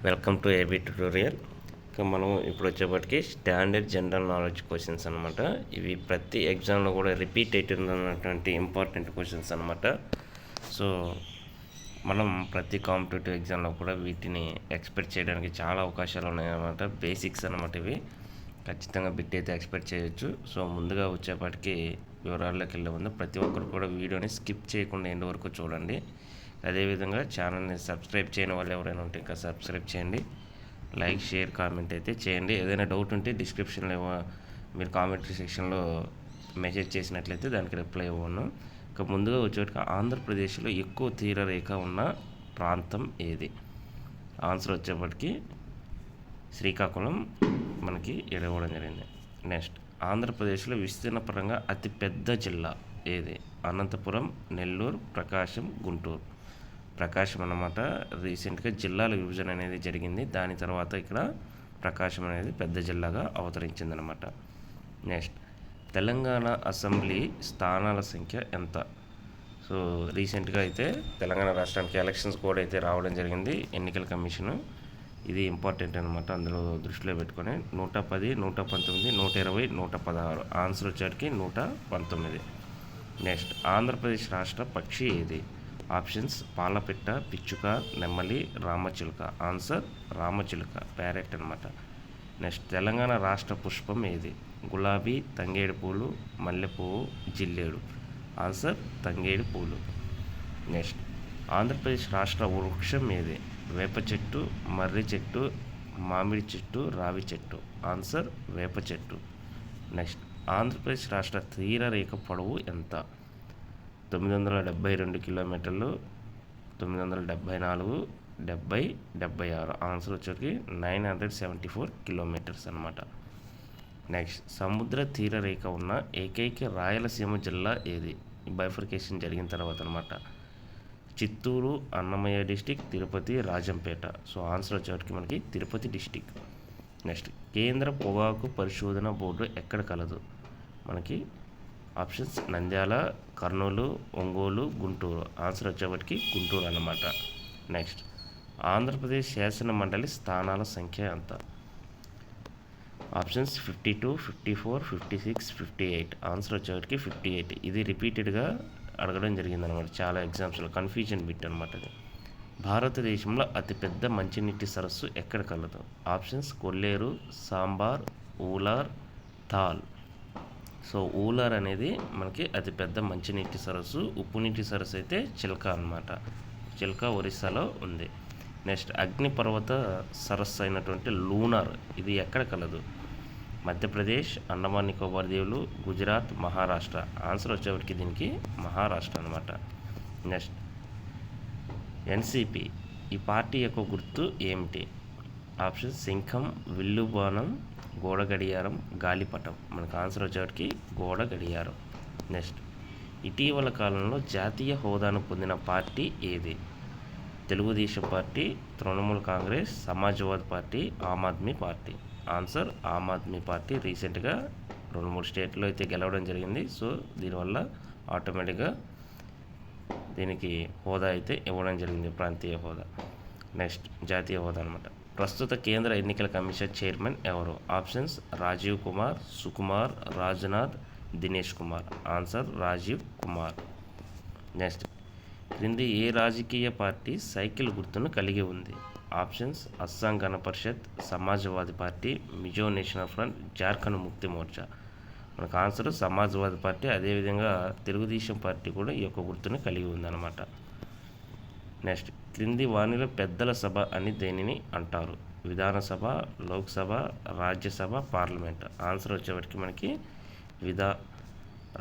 Welcome to AB tutorial. ఇక మనం ఇప్పుడు వచ్చేప్పటికి స్టాండర్డ్ జనరల్ నాలెడ్జ్ క్వశ్చన్స్ అనమాట. ఇవి ప్రతి ఎగ్జామ్లో కూడా రిపీట్ అవుతున్నటువంటి ఇంపార్టెంట్ క్వశ్చన్స్ అనమాట. సో మనం ప్రతి కాంపిటేటివ్ ఎగ్జామ్లో కూడా వీటిని ఎక్స్పెక్ట్ చేయడానికి చాలా అవకాశాలు ఉన్నాయన్నమాట. బేసిక్స్ అనమాట ఇవి. ఖచ్చితంగా బిట్ అయితే ఎక్స్పెక్ట్ చేయొచ్చు. సో ముందుగా వచ్చేప్పటికి వివరాల్లోకి వెళ్ళే ముందు ప్రతి ఒక్కరు కూడా వీడియోని స్కిప్ చేయకుండా ఎండ్ వరకు చూడండి. అదేవిధంగా ఛానల్ని సబ్స్క్రైబ్ చేయని వాళ్ళు ఎవరైనా ఉంటే ఇంకా సబ్స్క్రైబ్ చేయండి. లైక్, షేర్, కామెంట్ అయితే చేయండి. ఏదైనా డౌట్ ఉంటే డిస్క్రిప్షన్లో మీరు కామెంటరీ సెక్షన్లో మెసేజ్ చేసినట్లయితే దానికి రిప్లై ఇవ్వను. ఇక ముందుగా వచ్చేటికి ఆంధ్రప్రదేశ్లో ఎక్కువ తీరరేఖ ఉన్న ప్రాంతం ఏది? ఆన్సర్ వచ్చేప్పటికి శ్రీకాకుళం మనకి ఇవ్వడం జరిగింది. నెక్స్ట్, ఆంధ్రప్రదేశ్లో విస్తీర్ణ పరంగా అతిపెద్ద జిల్లా ఏది? అనంతపురం, నెల్లూరు, ప్రకాశం, గుంటూరు. ప్రకాశం అన్నమాట. రీసెంట్గా జిల్లాల విభజన అనేది జరిగింది. దాని తర్వాత ఇక్కడ ప్రకాశం అనేది పెద్ద జిల్లాగా అవతరించిందనమాట. నెక్స్ట్, తెలంగాణ అసెంబ్లీ స్థానాల సంఖ్య ఎంత? సో రీసెంట్గా అయితే తెలంగాణ రాష్ట్రానికి ఎలక్షన్స్ కూడా అయితే రావడం జరిగింది ఎన్నికల కమిషను. ఇది ఇంపార్టెంట్ అనమాట. అందులో దృష్టిలో పెట్టుకొని 110, 119, 120, 116. ఆన్సర్ వచ్చేటికి 119. నెక్స్ట్, ఆంధ్రప్రదేశ్ రాష్ట్ర పక్షి ఏది? ఆప్షన్స్ పాలపిట్ట, పిచ్చుక, నెమ్మలి, రామచిలుక. ఆన్సర్ రామచిలుక, ప్యారెట్ అనమాట. నెక్స్ట్, తెలంగాణ రాష్ట్ర పుష్పం ఏది? గులాబీ, తంగేడు పూలు, మల్లెపువ్వు, జిల్లేడు. ఆన్సర్ తంగేడు పూలు. నెక్స్ట్, ఆంధ్రప్రదేశ్ రాష్ట్ర వృక్షం ఏది? వేప చెట్టు, మర్రి చెట్టు, మామిడి చెట్టు, రావి చెట్టు. ఆన్సర్ వేప చెట్టు. నెక్స్ట్, ఆంధ్రప్రదేశ్ రాష్ట్ర తీరరేఖ పొడవు ఎంత? 972 కిలోమీటర్లు, 974, 70, 76. ఆన్సర్ వచ్చేటికి 974 కిలోమీటర్స్ అనమాట. నెక్స్ట్, సముద్ర తీరరేఖ ఉన్న ఏకైక రాయలసీమ జిల్లా ఏది? బైఫర్కేషన్ జరిగిన తర్వాత అనమాట. Chittoor, Annamayya district, Tirupati, Rajampet. So answer వచ్చేటికి మనకి తిరుపతి డిస్టిక్. నెక్స్ట్, కేంద్ర పొగాకు పరిశోధన బోర్డు ఎక్కడ కలదు? మనకి ఆప్షన్స్ నంద్యాల, కర్నూలు, ఒంగోలు, గుంటూరు. ఆన్సర్ వచ్చేప్పటికి గుంటూరు అన్నమాట. నెక్స్ట్, ఆంధ్రప్రదేశ్ శాసన మండలి స్థానాల సంఖ్య ఎంత? ఆప్షన్స్ 52, 54, 56, 58. ఆన్సర్ వచ్చేప్పటికి 58. ఇది రిపీటెడ్గా అడగడం జరిగిందనమాట చాలా ఎగ్జామ్స్లో. కన్ఫ్యూజన్ బిట్ అనమాట అది. భారతదేశంలో అతిపెద్ద మంచినీటి సరస్సు ఎక్కడ కలదు? ఆప్షన్స్ కొల్లేరు, సాంబార్, ఊలార్, థాల్. సో ఊలార్ అనేది మనకి అతిపెద్ద మంచినీటి సరస్సు. ఉప్పు నీటి సరస్సు అయితే చిల్కా అనమాట. చిల్కా ఒరిస్సాలో ఉంది. నెక్స్ట్, అగ్నిపర్వత సరస్సు అయినటువంటి లూనార్ ఇది ఎక్కడ కలదు? మధ్యప్రదేశ్, అండమాన్ నికోబార్ దీవులు, గుజరాత్, మహారాష్ట్ర. ఆన్సర్ వచ్చేప్పటికి దీనికి మహారాష్ట్ర అనమాట. నెక్స్ట్, ఎన్సిపి ఈ పార్టీ యొక్క గుర్తు ఏమిటి? ఆప్షన్ శంఖం, విల్లు బాణం, గోడ గడియారం, గాలిపటం. మనకు ఆన్సర్ వచ్చేటికి గోడ గడియారం. నెక్స్ట్, ఇటీవల కాలంలో జాతీయ హోదాను పొందిన పార్టీ ఏది? Telugu Desam Party, Trinamool Congress, Samajwadi Party, Aam Aadmi Party. Answer Aam Aadmi Party. రీసెంట్గా 2-3 స్టేట్లో అయితే గెలవడం జరిగింది. సో దీనివల్ల ఆటోమేటిక్గా దీనికి హోదా అయితే ఇవ్వడం జరిగింది, ప్రాంతీయ హోదా. నెక్స్ట్, జాతీయ హోదా అనమాట. ప్రస్తుత కేంద్ర ఎన్నికల కమిషన్ చైర్మన్ ఎవరు? Options Rajiv Kumar, Sukumar, Rajnath, Dinesh Kumar. Answer Rajiv Kumar. Next, క్రింది ఏ రాజకీయ పార్టీ సైకిల్ గుర్తును కలిగి ఉంది? Options Assam Gana Parishad, Samajwadi Party, Mizo National Front, Jharkhand Mukti Morcha. మనకు ఆన్సర్ సమాజ్వాదీ పార్టీ. అదేవిధంగా తెలుగుదేశం పార్టీ కూడా ఈ యొక్క గుర్తును కలిగి ఉందన్నమాట. నెక్స్ట్, క్రింది వాణిలో పెద్దల సభ అని దేనిని అంటారు? విధానసభ, లోక్సభ, రాజ్యసభ, పార్లమెంట్. ఆన్సర్ వచ్చేప్పటికి మనకి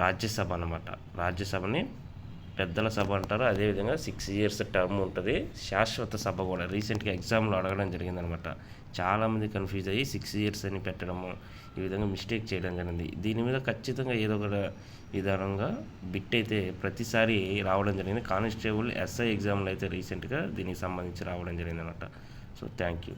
రాజ్యసభ అన్నమాట. రాజ్యసభని పెద్దల సభ అంటారు. అదేవిధంగా 6 years టర్మ్ ఉంటుంది. శాశ్వత సభ కూడా రీసెంట్గా ఎగ్జామ్లో అడగడం జరిగిందనమాట. చాలామంది కన్ఫ్యూజ్ అయ్యి 6 years అని పెట్టడము, ఈ విధంగా మిస్టేక్ చేయడం జరిగింది. దీని మీద ఖచ్చితంగా ఏదో ఒక విధానంగా బిట్ అయితే ప్రతిసారి రావడం జరిగింది. కానిస్టేబుల్, ఎస్ఐ ఎగ్జామ్లో అయితే రీసెంట్గా దీనికి సంబంధించి రావడం జరిగిందనమాట. So thank you.